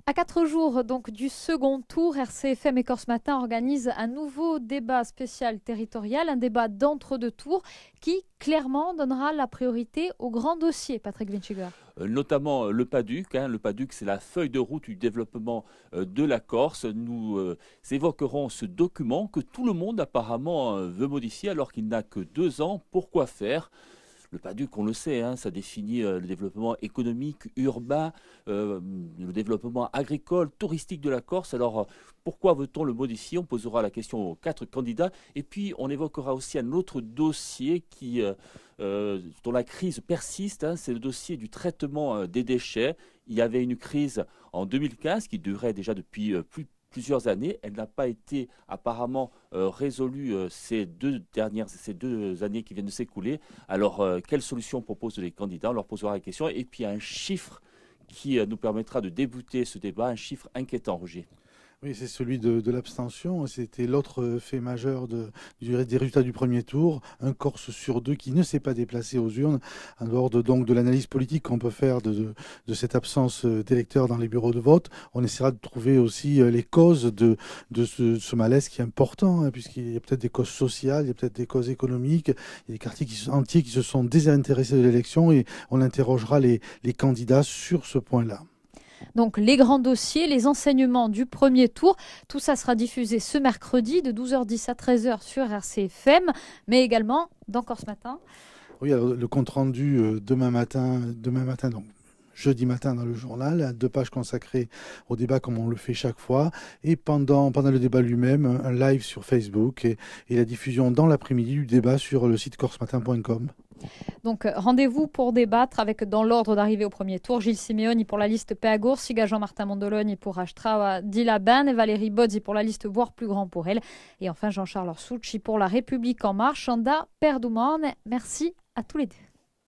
À 4 jours donc du second tour, RCFM et Corse Matin organisent un nouveau débat spécial territorial, un débat d'entre-deux tours qui clairement donnera la priorité aux grands dossiers, Patrick Vinciger. Notamment le PADUC. Le PADUC, c'est la feuille de route du développement de la Corse. Nous évoquerons ce document que tout le monde apparemment veut modifier alors qu'il n'a que 2 ans. Pourquoi faire? Le PADUC, on le sait, ça définit le développement économique, urbain, le développement agricole, touristique de la Corse. Alors, pourquoi veut-on le modifier? On posera la question aux 4 candidats. Et puis, on évoquera aussi un autre dossier dont la crise persiste. C'est le dossier du traitement des déchets. Il y avait une crise en 2015 qui durait déjà depuis plusieurs années. Elle n'a pas été apparemment résolue ces 2 années qui viennent de s'écouler. Alors, quelle solution proposent les candidats? On leur posera la question. Et puis, un chiffre qui nous permettra de débouter ce débat, un chiffre inquiétant, Roger. Oui, c'est celui de l'abstention. C'était l'autre fait majeur des résultats du premier tour. Un Corse sur deux qui ne s'est pas déplacé aux urnes, en dehors donc de l'analyse politique qu'on peut faire de cette absence d'électeurs dans les bureaux de vote. On essaiera de trouver aussi les causes de ce malaise qui est important, puisqu'il y a peut-être des causes sociales, il y a peut-être des causes économiques, il y a des quartiers entiers qui se sont désintéressés de l'élection et on interrogera les candidats sur ce point-là. Donc les grands dossiers, les enseignements du premier tour, tout ça sera diffusé ce mercredi de 12h10 à 13h sur RCFM, mais également dans Corse Matin. Oui, alors le compte-rendu demain matin, donc jeudi matin dans le journal, 2 pages consacrées au débat comme on le fait chaque fois, et pendant le débat lui-même, un live sur Facebook et la diffusion dans l'après-midi du débat sur le site corsematin.com. Donc rendez-vous pour débattre avec, dans l'ordre d'arrivée au premier tour, Gilles Simeoni pour la liste Péagour, Siga Jean-Martin Mondoloni pour Ashtrawa Dilaban, et Valérie Bozzi pour la liste Voir plus grand pour elle. Et enfin Jean-Charles Orsucci pour La République en marche, Anda Perdouman. Merci à tous les deux.